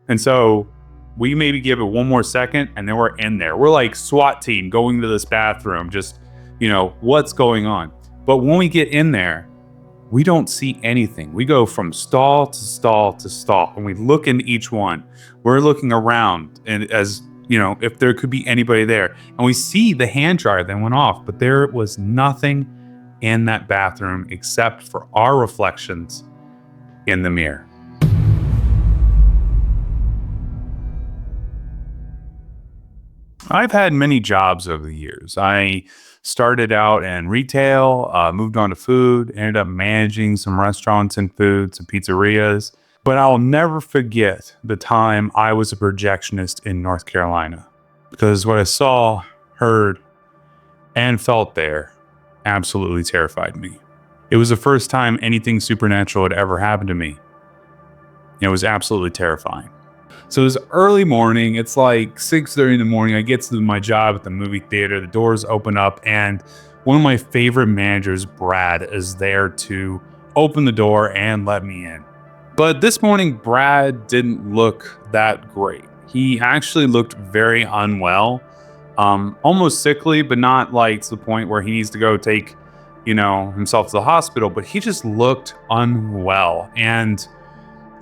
And so we maybe give it one more second and then we're in there. We're like SWAT team going to this bathroom, just, what's going on? But when we get in there, we don't see anything. We go from stall to stall to stall and we look into each one. We're looking around and if there could be anybody there. And we see the hand dryer that went off, but there was nothing in that bathroom except for our reflections in the mirror. I've had many jobs over the years. I started out in retail, moved on to food, ended up managing some restaurants and food, some pizzerias. But I'll never forget the time I was a projectionist in North Carolina, because what I saw, heard, and felt there absolutely terrified me. It was the first time anything supernatural had ever happened to me. It was absolutely terrifying. So it was early morning. It's like 6:30 in the morning. I get to my job at the movie theater. The doors open up, and one of my favorite managers, Brad, is there to open the door and let me in. But this morning, Brad didn't look that great. He actually looked very unwell, almost sickly, but not like to the point where he needs to go take, himself to the hospital. But he just looked unwell, and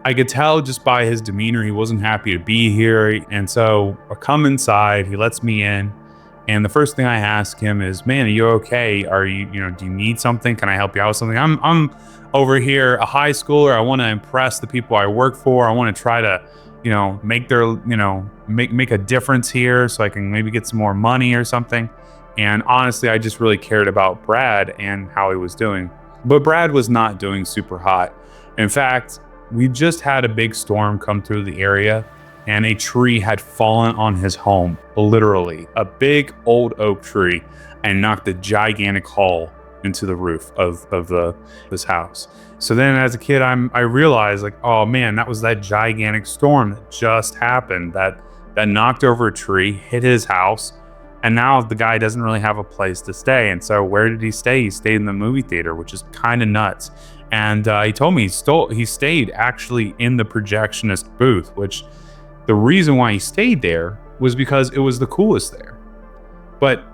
I could tell just by his demeanor, he wasn't happy to be here. And so I come inside, he lets me in. And the first thing I ask him is, man, are you okay? Are you, do you need something? Can I help you out with something? I'm over here, a high schooler. I want to impress the people I work for. I want to try to, make their, make a difference here so I can maybe get some more money or something. And honestly, I just really cared about Brad and how he was doing. But Brad was not doing super hot. In fact, we just had a big storm come through the area, and a tree had fallen on his home, literally a big old oak tree, and knocked a gigantic hole into the roof of this house. So then as a kid, I realized, like, oh man, that was that gigantic storm that just happened that knocked over a tree, hit his house. And now the guy doesn't really have a place to stay. And so where did he stay? He stayed in the movie theater, which is kind of nuts. And he told me he stayed actually in the projectionist booth, which the reason why he stayed there was because it was the coolest there. But,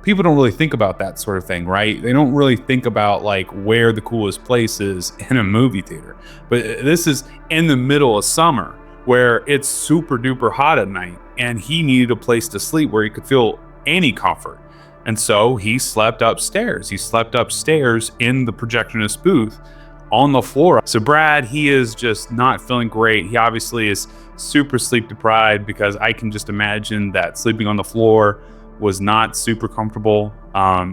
people don't really think about that sort of thing, right? They don't really think about like where the coolest place is in a movie theater. But this is in the middle of summer where it's super duper hot at night, and he needed a place to sleep where he could feel any comfort. And so he slept upstairs. He slept upstairs in the projectionist booth on the floor. So Brad, he is just not feeling great. He obviously is super sleep deprived, because I can just imagine that sleeping on the floor was not super comfortable,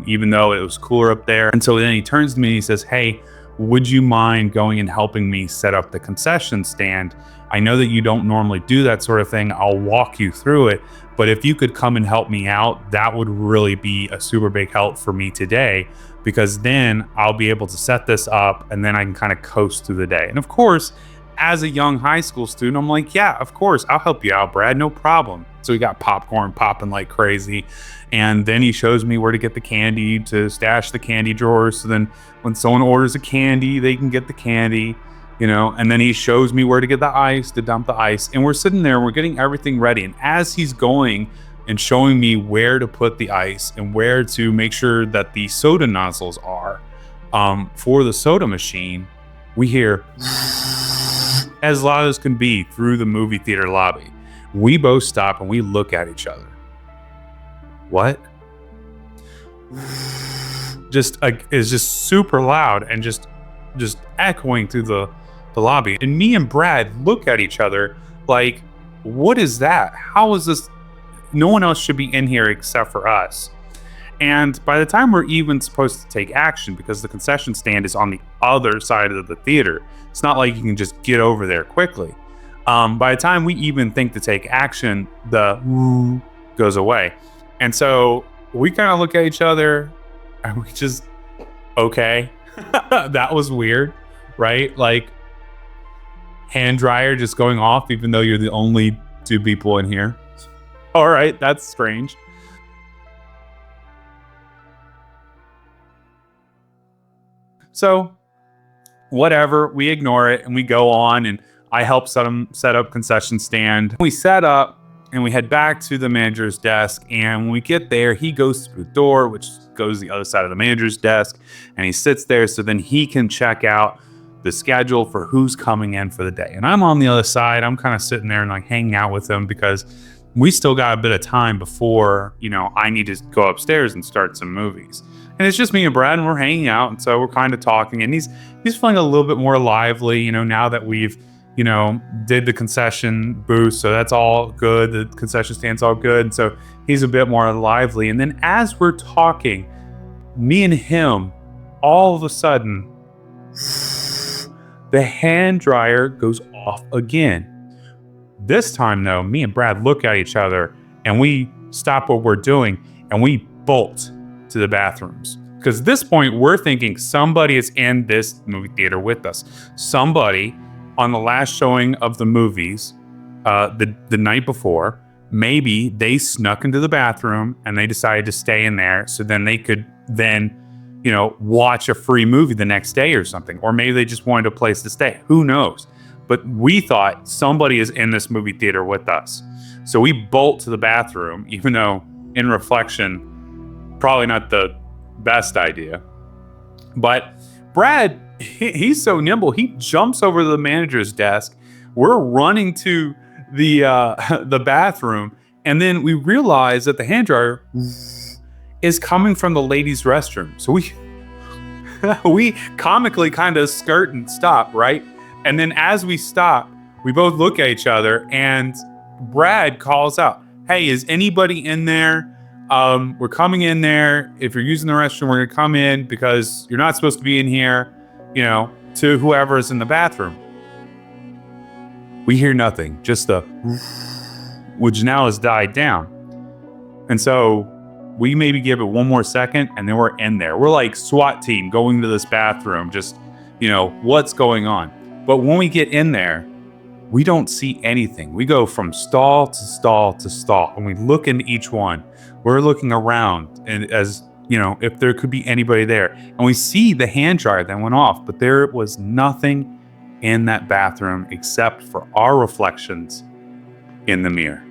even though it was cooler up there. And so then he turns to me and he says, hey, would you mind going and helping me set up the concession stand? I know that you don't normally do that sort of thing. I'll walk you through it. But if you could come and help me out, that would really be a super big help for me today, because then I'll be able to set this up and then I can kind of coast through the day. And of course, as a young high school student, I'm like, yeah, of course, I'll help you out, Brad, no problem. So we got popcorn popping like crazy. And then he shows me where to get the candy, to stash the candy drawers. So then when someone orders a candy, they can get the candy. And then he shows me where to get the ice, to dump the ice. And we're sitting there, we're getting everything ready. And as he's going and showing me where to put the ice and where to make sure that the soda nozzles are for the soda machine, we hear as loud as can be through the movie theater lobby. We both stop and we look at each other. What? It's just super loud and just echoing through the lobby. And me and Brad look at each other like, what is that? How is this? No one else should be in here except for us. And by the time we're even supposed to take action, because the concession stand is on the other side of the theater, it's not like you can just get over there quickly. By the time we even think to take action, the woo goes away. And so we kind of look at each other and we just, okay, that was weird, right? Like, hand dryer just going off even though you're the only two people in here. All right, that's strange. So whatever, we ignore it and we go on, and I helped set up concession stand. We set up and we head back to the manager's desk. And when we get there, he goes through the door, which goes to the other side of the manager's desk, and he sits there so then he can check out the schedule for who's coming in for the day. And I'm on the other side. I'm kind of sitting there and like hanging out with him because we still got a bit of time before, I need to go upstairs and start some movies. And it's just me and Brad, and we're hanging out. And so we're kind of talking, and he's feeling a little bit more lively, now that we've, did the concession booth. So that's all good. The concession stand's all good. And so he's a bit more lively. And then as we're talking, me and him, all of a sudden, the hand dryer goes off again. This time, though, me and Brad look at each other and we stop what we're doing and we bolt to the bathrooms. Because at this point, we're thinking somebody is in this movie theater with us. Somebody on the last showing of the movies the night before, maybe they snuck into the bathroom and they decided to stay in there so then they could watch a free movie the next day or something. Or maybe they just wanted a place to stay. Who knows? But we thought somebody is in this movie theater with us. So we bolt to the bathroom, even though in reflection, probably not the best idea. But Brad, he's so nimble. He jumps over to the manager's desk. We're running to the bathroom. And then we realize that the hand dryer is coming from the ladies' restroom. So we comically kind of skirt and stop, right? And then as we stop, we both look at each other and Brad calls out, "Hey, is anybody in there? We're coming in there. If you're using the restroom, we're gonna come in because you're not supposed to be in here, to whoever's in the bathroom." We hear nothing, just a which now has died down. And so we maybe give it one more second and then we're in there. We're like SWAT team going to this bathroom, just, what's going on? But when we get in there, we don't see anything. We go from stall to stall to stall, and we look into each one. We're looking around, and as if there could be anybody there, and we see the hand dryer that went off, but there was nothing in that bathroom except for our reflections in the mirror.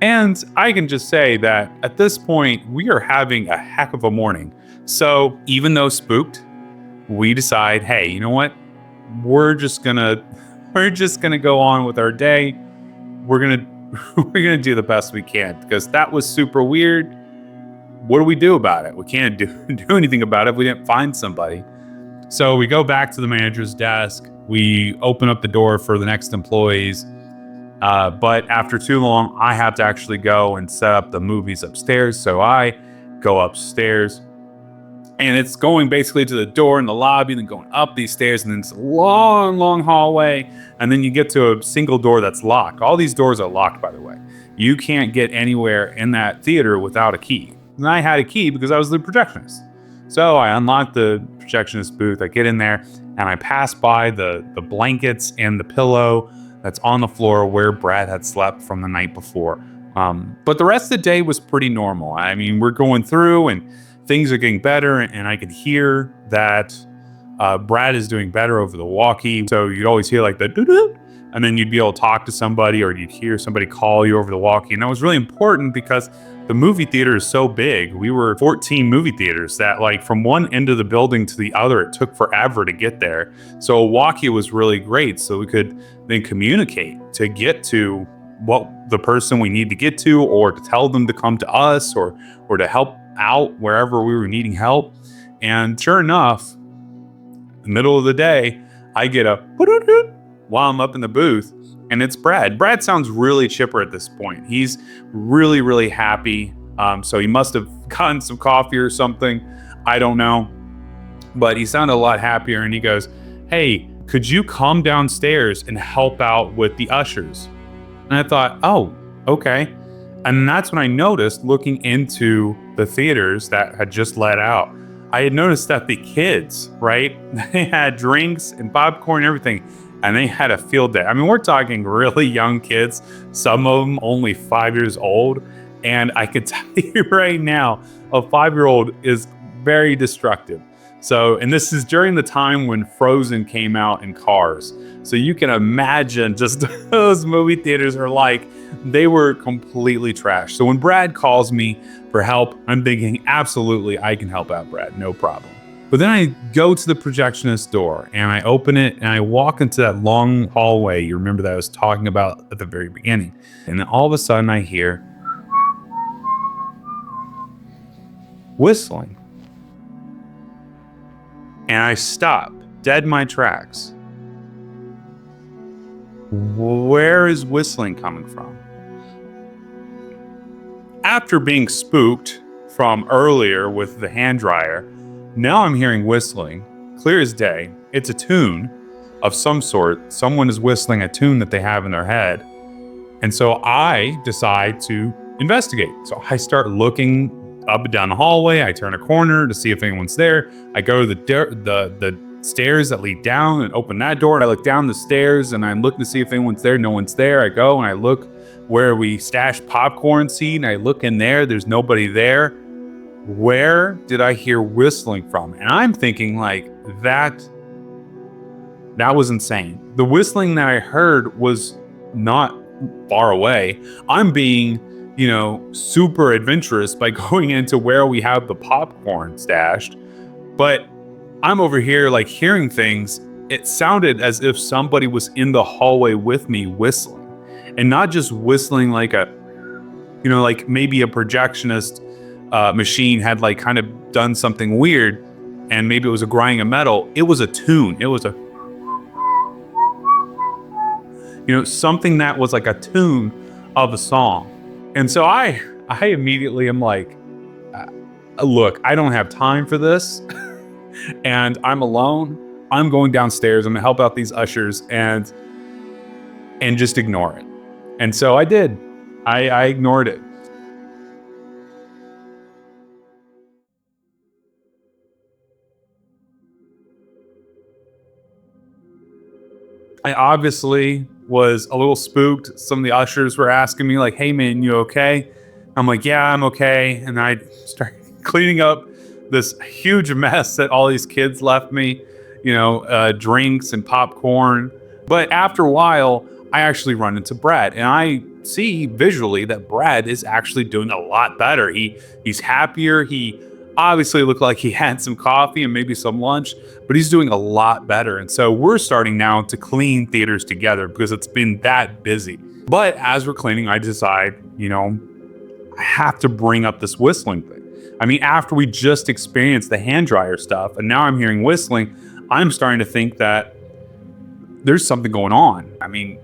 And I can just say that at this point, we are having a heck of a morning. So even though spooked, we decide, hey, you know what? We're just gonna go on with our day. We're gonna do the best we can because that was super weird. What do we do about it? We can't do anything about it if we didn't find somebody. So we go back to the manager's desk. We open up the door for the next employees. But after too long, I have to actually go and set up the movies upstairs. So I go upstairs. And it's going basically to the door in the lobby and then going up these stairs. And then it's a long, long hallway. And then you get to a single door that's locked. All these doors are locked, by the way. You can't get anywhere in that theater without a key. And I had a key because I was the projectionist. So I unlocked the projectionist booth. I get in there and I pass by the blankets and the pillow that's on the floor where Brad had slept from the night before. But the rest of the day was pretty normal. I mean, we're going through and things are getting better, and I could hear that Brad is doing better over the walkie. So you'd always hear like the doo-doo, and then you'd be able to talk to somebody or you'd hear somebody call you over the walkie. And that was really important because the movie theater is so big. We were 14 movie theaters that like from one end of the building to the other, it took forever to get there. So a walkie was really great. So we could then communicate to get to what the person we need to get to, or to tell them to come to us, or to help out wherever we were needing help. And sure enough, the middle of the day, I get a while I'm up in the booth, and it's Brad. Brad sounds really chipper at this point. He's really, really happy. So he must have gotten some coffee or something. I don't know. But he sounded a lot happier, and he goes, "Hey, could you come downstairs and help out with the ushers?" And I thought, oh, okay. And that's when I noticed, looking into the theaters that had just let out, I had noticed that the kids, right, they had drinks and popcorn and everything, and they had a field day. I mean, we're talking really young kids, some of them only 5 years old. And I could tell you right now, a 5-year-old is very destructive. So, and this is during the time when Frozen came out in cars. So you can imagine just those movie theaters are like, they were completely trashed. So when Brad calls me for help, I'm thinking, absolutely, I can help out Brad, no problem. But then I go to the projectionist door and I open it and I walk into that long hallway you remember that I was talking about at the very beginning. And then all of a sudden I hear whistling. And I stop dead in my tracks. Where is whistling coming from? After being spooked from earlier with the hand dryer, now I'm hearing whistling, clear as day. It's a tune of some sort. Someone is whistling a tune that they have in their head. And so I decide to investigate. So I start looking up and down the hallway. I turn a corner to see if anyone's there. I go to the stairs that lead down and open that door. And I look down the stairs and I'm looking to see if anyone's there. No one's there. I go and I look where we stashed popcorn seed and I look in there. There's nobody there. Where did I hear whistling from? And I'm thinking like that was insane. The whistling that I heard was not far away. I'm being, super adventurous by going into where we have the popcorn stashed. But I'm over here like hearing things. It sounded as if somebody was in the hallway with me whistling. And not just whistling like like maybe a projectionist machine had like kind of done something weird and maybe it was a grinding of metal. It was a tune. It was something that was like a tune of a song. And so I immediately am like, look, I don't have time for this. And I'm alone. I'm going downstairs. I'm gonna help out these ushers and just ignore it. And so I did. I ignored it. I obviously was a little spooked. Some of the ushers were asking me like, hey man, you okay? I'm like, yeah, I'm okay. And I started cleaning up this huge mess that all these kids left me, drinks and popcorn. But after a while, I actually run into Brad and I see visually that Brad is actually doing a lot better. He's happier. He obviously looked like he had some coffee and maybe some lunch, but he's doing a lot better. And so we're starting now to clean theaters together because it's been that busy. But as we're cleaning, I decide, I have to bring up this whistling thing. I mean, after we just experienced the hand dryer stuff and now I'm hearing whistling, I'm starting to think that there's something going on. I mean,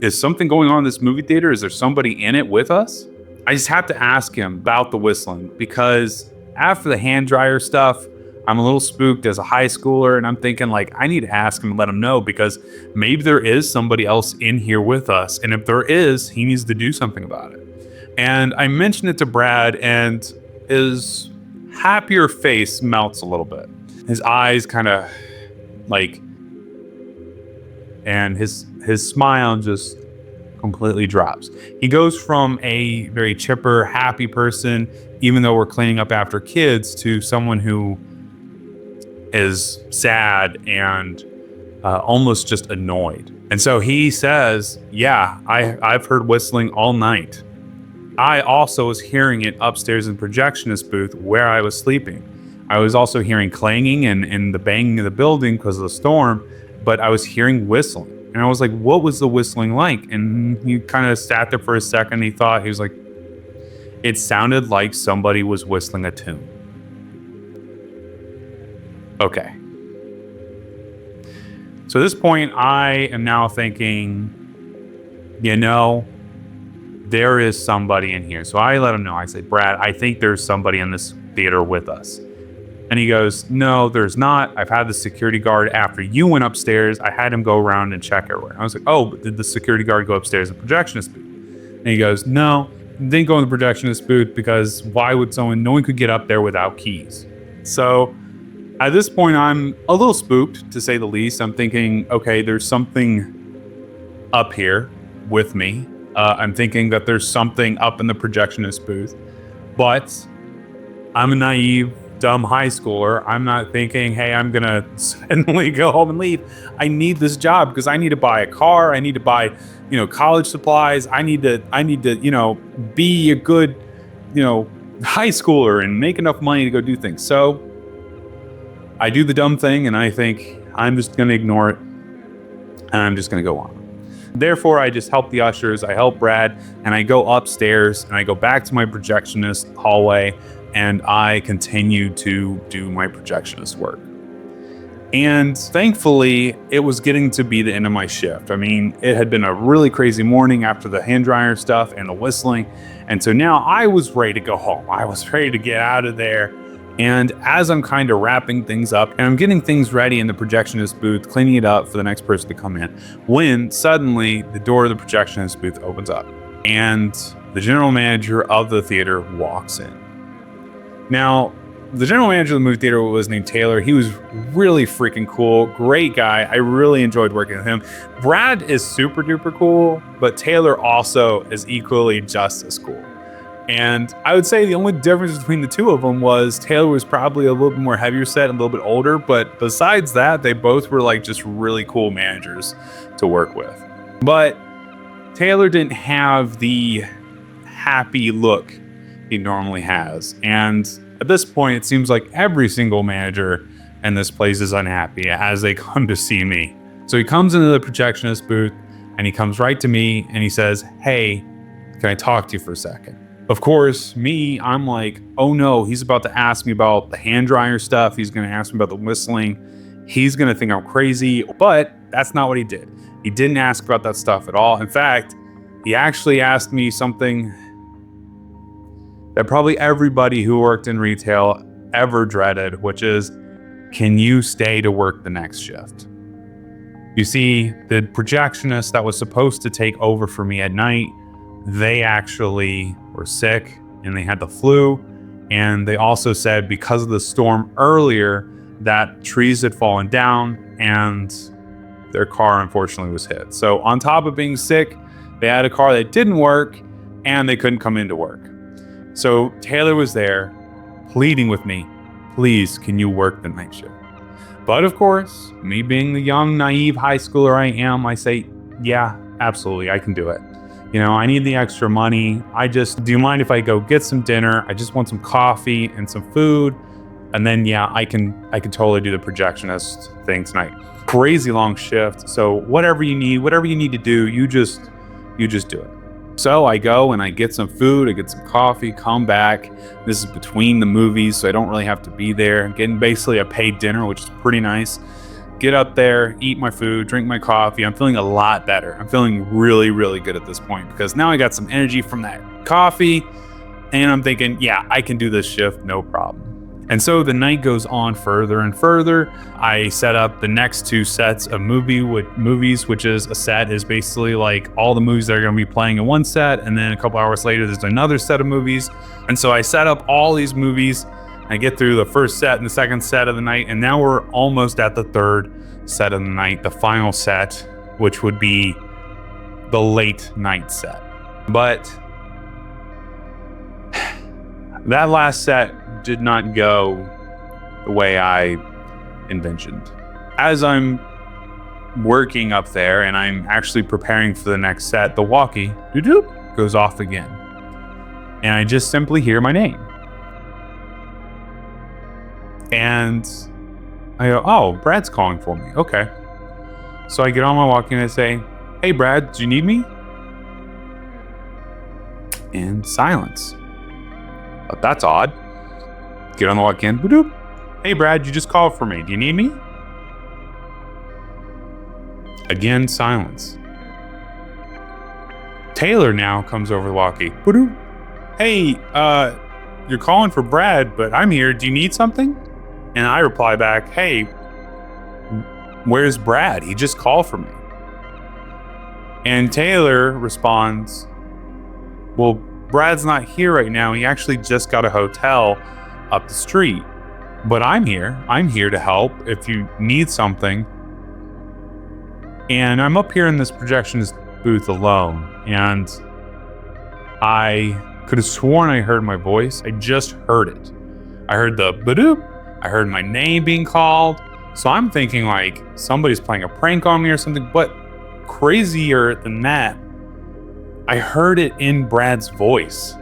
is something going on in this movie theater? Is there somebody in it with us? I just have to ask him about the whistling because after the hand dryer stuff, I'm a little spooked as a high schooler and I'm thinking like, I need to ask him and let him know because maybe there is somebody else in here with us. And if there is, he needs to do something about it. And I mentioned it to Brad and his happier face melts a little bit. His eyes kind of like, and his smile just completely drops. He goes from a very chipper, happy person, even though we're cleaning up after kids, to someone who is sad and almost just annoyed. And so he says, yeah, I've heard whistling all night. I also was hearing it upstairs in the projectionist booth where I was sleeping. I was also hearing clanging and the banging of the building because of the storm, but I was hearing whistling. And I was like, what was the whistling like? And he kind of sat there for a second. He was like, it sounded like somebody was whistling a tune. Okay. So at this point, I am now thinking, there is somebody in here. So I let him know. I said, Brad, I think there's somebody in this theater with us. And he goes, no, there's not. I've had the security guard after you went upstairs. I had him go around and check everywhere. I was like, oh, but did the security guard go upstairs in the projectionist booth? And he goes, no, didn't go in the projectionist booth because no one could get up there without keys. So at this point, I'm a little spooked, to say the least. I'm thinking, okay, there's something up here with me. I'm thinking that there's something up in the projectionist booth, but I'm a naive dumb high schooler. I'm not thinking, hey, I'm gonna suddenly go home and leave. I need this job because I need to buy a car. I need to buy, college supplies. I need to, be a good, high schooler and make enough money to go do things. So I do the dumb thing and I think I'm just gonna ignore it and I'm just gonna go on. Therefore, I just help the ushers, I help Brad, and I go upstairs and I go back to my projectionist hallway and I continue to do my projectionist work. And thankfully, it was getting to be the end of my shift. I mean, it had been a really crazy morning after the hand dryer stuff and the whistling. And so now I was ready to go home. I was ready to get out of there. And as I'm kind of wrapping things up and I'm getting things ready in the projectionist booth, cleaning it up for the next person to come in, when suddenly the door of the projectionist booth opens up and the general manager of the theater walks in. Now, the general manager of the movie theater was named Taylor. He was really freaking cool, great guy. I really enjoyed working with him. Brad is super duper cool, but Taylor also is equally just as cool. And I would say the only difference between the two of them was Taylor was probably a little bit more heavier set and a little bit older, but besides that, they both were like just really cool managers to work with. But Taylor didn't have the happy look he normally has. And at this point, it seems like every single manager in this place is unhappy as they come to see me. So he comes into the projectionist booth and he comes right to me and he says, "Hey, can I talk to you for a second?" Of course, I'm like, oh no, he's about to ask me about the hand dryer stuff. He's going to ask me about the whistling. He's going to think I'm crazy, but that's not what he did. He didn't ask about that stuff at all. In fact, he actually asked me something that probably everybody who worked in retail ever dreaded, which is, can you stay to work the next shift? You see, the projectionist that was supposed to take over for me at night, they actually were sick and they had the flu. And they also said because of the storm earlier that trees had fallen down and their car unfortunately was hit. So on top of being sick, they had a car that didn't work and they couldn't come into work. So Taylor was there pleading with me, please, can you work the night shift? But of course, me being the young, naive high schooler I am, I say, yeah, absolutely, I can do it. I need the extra money. Do you mind if I go get some dinner? I just want some coffee and some food. And then, yeah, I can totally do the projectionist thing tonight. Crazy long shift. So whatever you need to do, you just do it. So I go and I get some food, I get some coffee, come back. This is between the movies, so I don't really have to be there. I'm getting basically a paid dinner, which is pretty nice. Get up there, eat my food, drink my coffee. I'm feeling a lot better. I'm feeling really, really good at this point because now I got some energy from that coffee and I'm thinking, yeah, I can do this shift, no problem. And so the night goes on further and further. I set up the next two sets of movies, which is a set is basically like all the movies that are going to be playing in one set. And then a couple hours later, there's another set of movies. And so I set up all these movies. I get through the first set and the second set of the night. And now we're almost at the third set of the night, the final set, which would be the late night set. But that last set did not go the way I envisioned. As I'm working up there and I'm actually preparing for the next set, the walkie goes off again. And I just simply hear my name. And I go, oh, Brad's calling for me. Okay. So I get on my walkie and I say, hey, Brad, do you need me? And silence. But that's odd. Get on the walk in. Hey, Brad, you just called for me. Do you need me? Again, silence. Taylor now comes over the walkie. Hey, you're calling for Brad, but I'm here. Do you need something? And I reply back, hey, where's Brad? He just called for me. And Taylor responds, well, Brad's not here right now. He actually just got a hotel up the street, but I'm here. I'm here to help if you need something. And I'm up here in this projectionist booth alone, and I could have sworn I heard my voice. I just heard it. I heard the badoop. I heard my name being called. So I'm thinking like somebody's playing a prank on me or something. But crazier than that, I heard it in Brad's voice.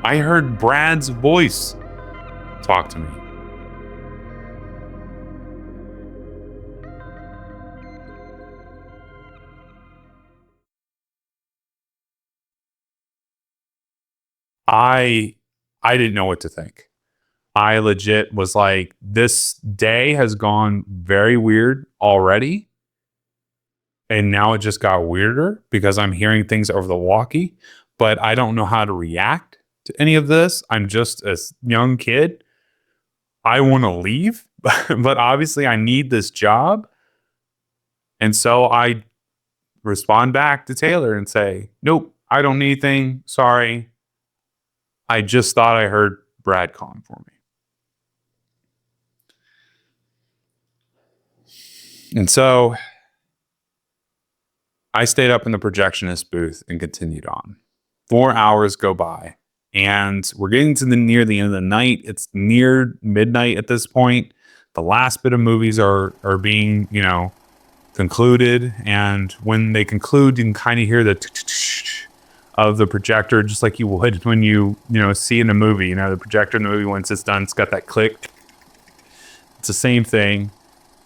I heard Brad's voice talk to me. I didn't know what to think. I legit was like, this day has gone very weird already. And now it just got weirder because I'm hearing things over the walkie, but I don't know how to react to any of this. I'm just a young kid. I want to leave, but obviously I need this job. And so I respond back to Taylor and say, nope, I don't need anything. Sorry. I just thought I heard Brad calling for me. And so I stayed up in the projectionist booth and continued on. 4 hours go by, and we're getting to near the end of the night. It's near midnight at this point. The last bit of movies are being, concluded, and when they conclude, you can kind of hear the of the projector, just like you would when you see in a movie. The projector in the movie, once it's done, it's got that click. It's the same thing,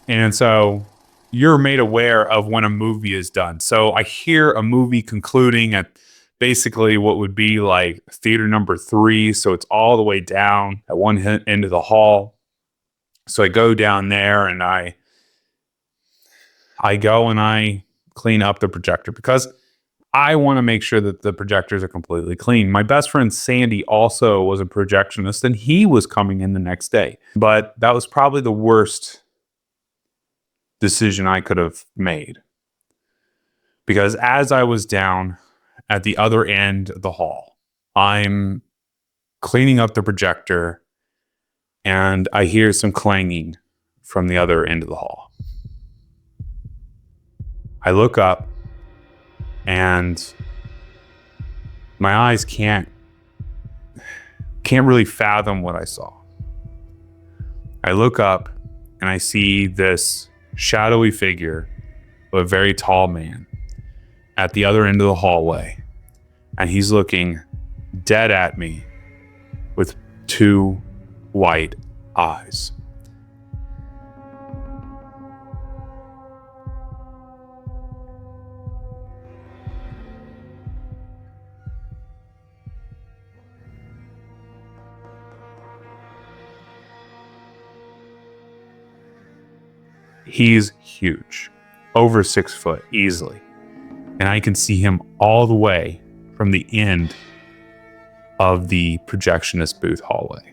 and so you're made aware of when a movie is done. So I hear a movie concluding at basically what would be like theater number 3. So it's all the way down at one end of the hall. So I go down there and I go and I clean up the projector because I want to make sure that the projectors are completely clean. My best friend Sandy also was a projectionist, and he was coming in the next day. But that was probably the worst decision I could have made, because as I was down at the other end of the hall, I'm cleaning up the projector and I hear some clanging from the other end of the hall. I look up and my eyes can't really fathom what I saw. I look up and I see this shadowy figure of a very tall man at the other end of the hallway, and he's looking dead at me with 2 white eyes. He's huge, over 6 foot easily. And I can see him all the way from the end of the projectionist booth hallway.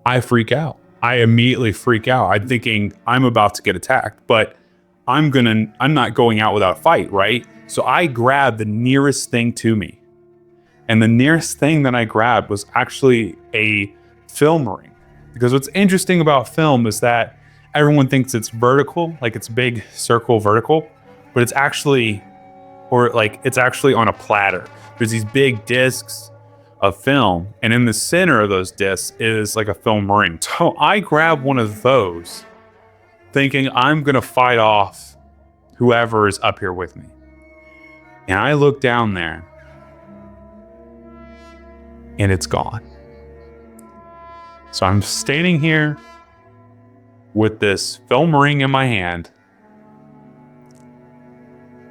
I freak out. I immediately freak out. I'm thinking I'm about to get attacked, but I'm not going out without a fight, right? So I grab the nearest thing to me. And the nearest thing that I grabbed was actually a film ring. Because what's interesting about film is that everyone thinks it's vertical, like it's big circle vertical, but it's actually on a platter. There's these big discs of film, and in the center of those discs is like a film ring. So I grab one of those, thinking I'm gonna fight off whoever is up here with me. And I look down there, and it's gone. So I'm standing here with this film ring in my hand,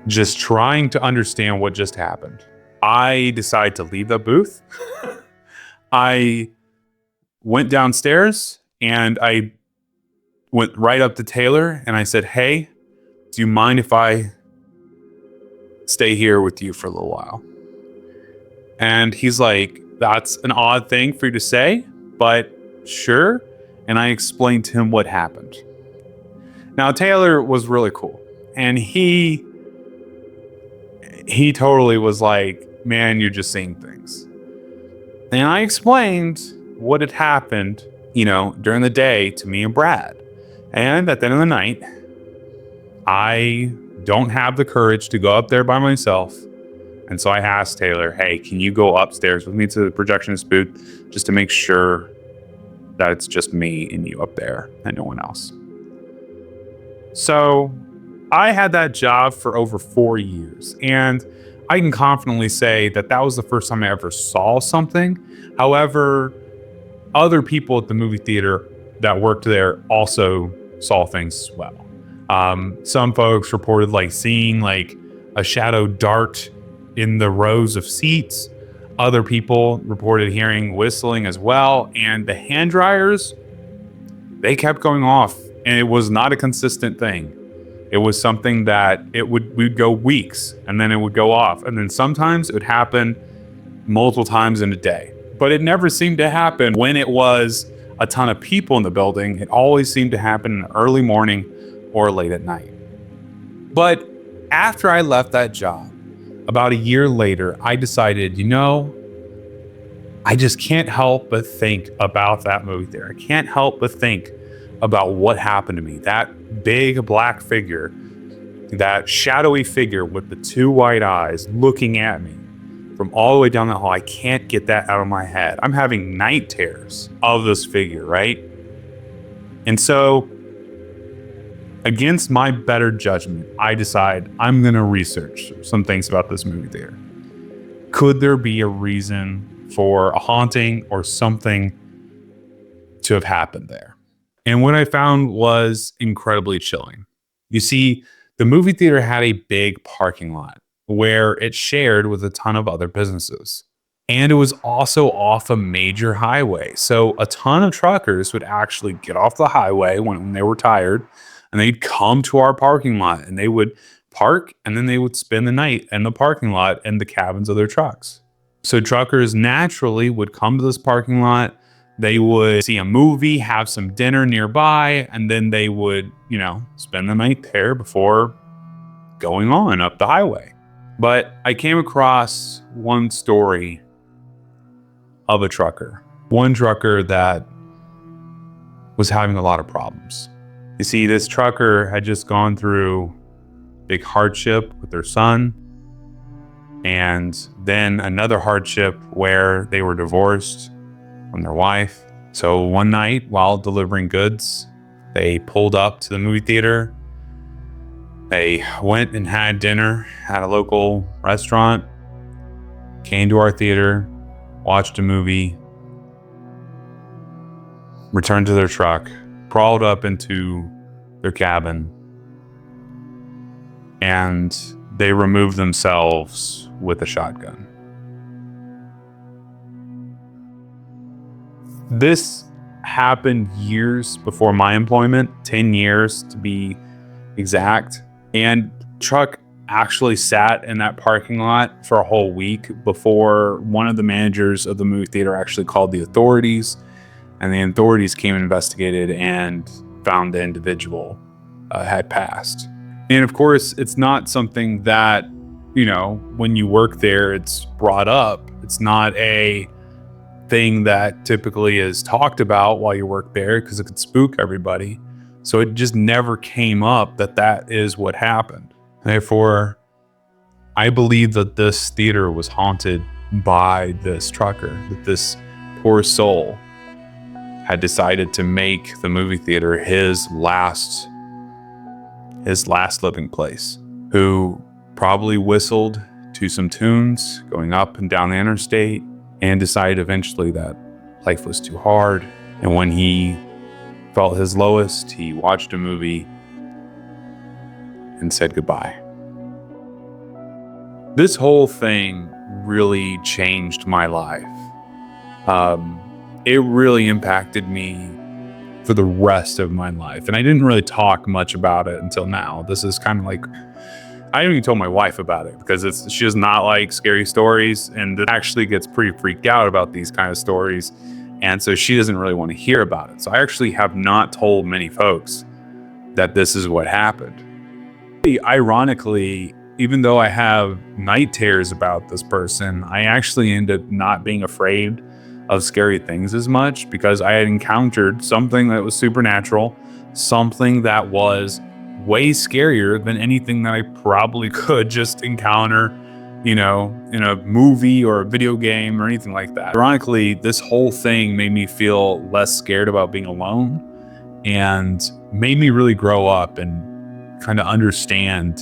just trying to understand what just happened. I decided to leave the booth. I went downstairs and I went right up to Taylor and I said, "Hey, do you mind if I stay here with you for a little while?" And he's like, "That's an odd thing for you to say, but sure." And I explained to him what happened. Now, Taylor was really cool. And he totally was like, "Man, you're just seeing things." And I explained what had happened, during the day to me and Brad. And at the end of the night, I don't have the courage to go up there by myself And so I asked Taylor, hey, can you go upstairs with me to the projectionist booth just to make sure that it's just me and you up there and no one else? So I had that job for over 4 years, and I can confidently say that that was the first time I ever saw something. However, other people at the movie theater that worked there also saw things as well. Some folks reported like seeing like a shadow dart in the rows of seats. Other people reported hearing whistling as well, and the hand dryers, they kept going off, and it was not a consistent thing. It was something that we'd go weeks and then it would go off, and then sometimes it would happen multiple times in a day. But it never seemed to happen when it was a ton of people in the building. It always seemed to happen in the early morning or late at night. But after I left that job, about a year later, I decided, I just can't help but think about that movie theater. I can't help but think about what happened to me. That big black figure, that shadowy figure with the two white eyes looking at me from all the way down the hall. I can't get that out of my head. I'm having night terrors of this figure, right? And so, against my better judgment, I decide I'm going to research some things about this movie theater. Could there be a reason for a haunting or something to have happened there? And what I found was incredibly chilling. You see, the movie theater had a big parking lot where it shared with a ton of other businesses. And it was also off a major highway. So a ton of truckers would actually get off the highway when they were tired, and they'd come to our parking lot and they would park, and then they would spend the night in the parking lot in the cabins of their trucks. So truckers naturally would come to this parking lot. They would see a movie, have some dinner nearby, and then they would, spend the night there before going on up the highway. But I came across one story of a trucker. One trucker that was having a lot of problems. You see, this trucker had just gone through big hardship with their son, and then another hardship where they were divorced from their wife. So one night while delivering goods, they pulled up to the movie theater. They went and had dinner at a local restaurant, came to our theater, watched a movie, returned to their truck, crawled up into their cabin, and they removed themselves with a shotgun. This happened years before my employment, 10 years to be exact. And truck actually sat in that parking lot for a whole week before one of the managers of the movie theater actually called the authorities. And the authorities came and investigated and found the individual had passed. And of course, it's not something that, when you work there, it's brought up. It's not a thing that typically is talked about while you work there because it could spook everybody. So it just never came up that is what happened. Therefore, I believe that this theater was haunted by this trucker, that this poor soul had decided to make the movie theater his last living place, who probably whistled to some tunes going up and down the interstate and decided eventually that life was too hard. And when he felt his lowest, he watched a movie and said goodbye. This whole thing really changed my life. It really impacted me for the rest of my life. And I didn't really talk much about it until now. This is kind of like, I even told my wife about it because she does not like scary stories, and it actually gets pretty freaked out about these kind of stories. And so she doesn't really want to hear about it. So I actually have not told many folks that this is what happened. Ironically, even though I have night terrors about this person, I actually end up not being afraid of scary things as much because I had encountered something that was supernatural, something that was way scarier than anything that I probably could just encounter in a movie or a video game or anything like that. Ironically, this whole thing made me feel less scared about being alone and made me really grow up and kind of understand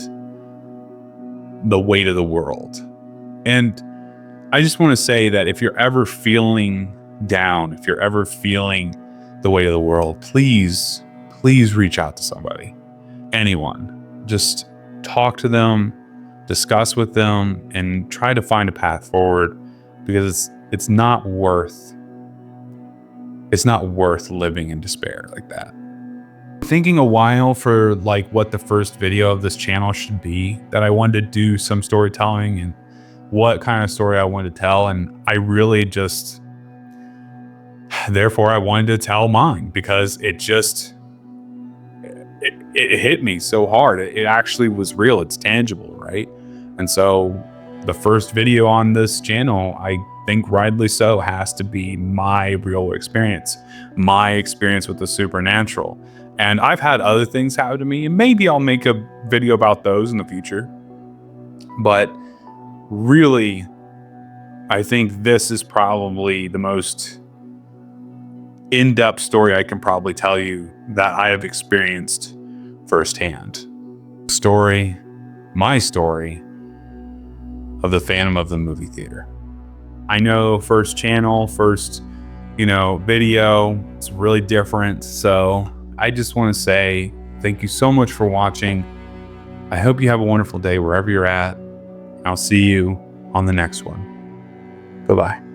the weight of the world. And I just want to say that if you're ever feeling down, if you're ever feeling the weight of the world, please reach out to somebody, anyone. Just talk to them, discuss with them, and try to find a path forward, because it's not worth living in despair like that. Thinking a while for like what the first video of this channel should be, that I wanted to do some storytelling and what kind of story I wanted to tell, and I really just, therefore I wanted to tell mine, because it hit me so hard. It actually was real. It's tangible, right? And so the first video on this channel, I think rightly so, has to be my real experience, my experience with the supernatural. And I've had other things happen to me, and maybe I'll make a video about those in the future. But really, I think this is probably the most in-depth story I can probably tell you that I have experienced firsthand. My story of the Phantom of the movie theater. I know first channel, first, video, it's really different. So I just want to say thank you so much for watching. I hope you have a wonderful day wherever you're at. I'll see you on the next one. Bye-bye.